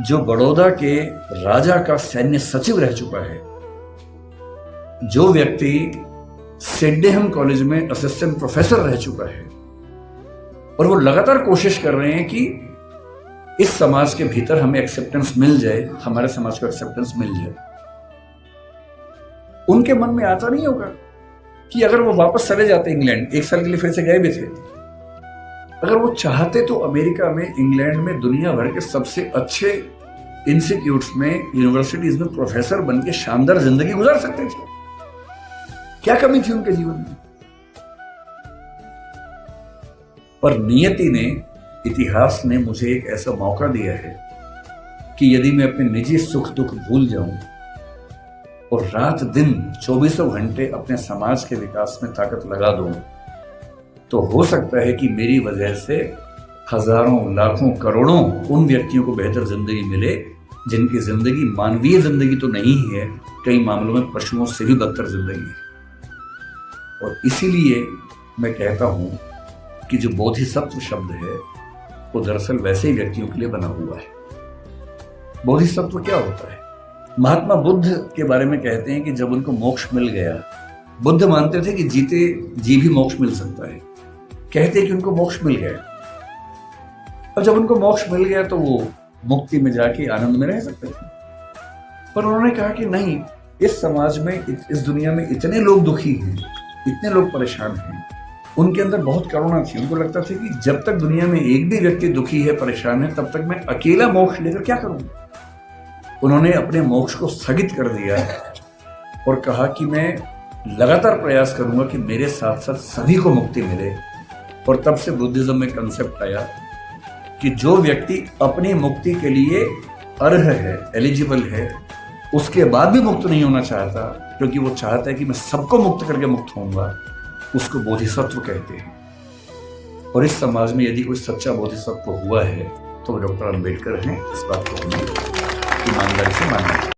जो बड़ौदा के राजा का सैन्य सचिव रह चुका है, जो व्यक्ति सिडनेहम कॉलेज में असिस्टेंट प्रोफेसर रह चुका है, और वो लगातार कोशिश कर रहे हैं कि इस समाज के भीतर हमें एक्सेप्टेंस मिल जाए, हमारे समाज को एक्सेप्टेंस मिल जाए। उनके मन में आता नहीं होगा कि अगर वो वापस चले जाते इंग्लैंड, 1 साल के लिए फिर से गए भी थे, अगर वो चाहते तो अमेरिका में, इंग्लैंड में, दुनिया भर के सबसे अच्छे इंस्टीट्यूट्स में, यूनिवर्सिटीज में प्रोफेसर बन के शानदार जिंदगी गुजार सकते थे। क्या कमी थी उनके जीवन में? पर नियति ने, इतिहास ने मुझे एक ऐसा मौका दिया है कि यदि मैं अपने निजी सुख दुख भूल जाऊं और रात दिन 24 घंटे अपने समाज के विकास में ताकत लगा दूं, तो हो सकता है कि मेरी वजह से हजारों, लाखों, करोड़ों उन व्यक्तियों को बेहतर जिंदगी मिले जिनकी जिंदगी मानवीय जिंदगी तो नहीं है, कई मामलों में पशुओं से भी बदतर जिंदगी है। और इसीलिए मैं कहता हूं कि जो बोधिसत्व शब्द है वो दरअसल वैसे ही व्यक्तियों के लिए बना हुआ है। बोधिसत्व क्या होता है? महात्मा बुद्ध के बारे में कहते हैं कि जब उनको मोक्ष मिल गया, बुद्ध मानते थे कि जीते जी भी मोक्ष मिल सकता है, कहते कि उनको मोक्ष मिल गया। और जब उनको मोक्ष मिल गया तो वो मुक्ति में जाके आनंद में रह सकते थे। पर उन्होंने कहा कि नहीं, इस समाज में, इस दुनिया में इतने लोग दुखी हैं, इतने लोग परेशान हैं, उनके अंदर बहुत करुणा थी। उनको लगता था कि जब तक दुनिया में एक भी व्यक्ति दुखी है, परेशान है, तब तक मैं अकेला मोक्ष लेकर क्या करूंगा। उन्होंने अपने मोक्ष को स्थगित कर दिया और कहा कि मैं लगातार प्रयास करूंगा कि मेरे साथ साथ सभी को मुक्ति मिले। और तब से बुद्धिज्म में कंसेप्ट आया कि जो व्यक्ति अपनी मुक्ति के लिए अर्ह है, एलिजिबल है, उसके बाद भी मुक्त नहीं होना चाहता, क्योंकि वो चाहता है कि मैं सबको मुक्त करके मुक्त होऊंगा, उसको बोधिसत्व कहते हैं। और इस समाज में यदि कोई सच्चा बोधिसत्व हुआ है तो वो डॉक्टर अंबेडकर हैं। इस बात को हमें ईमानदारी से मानना चाहिए।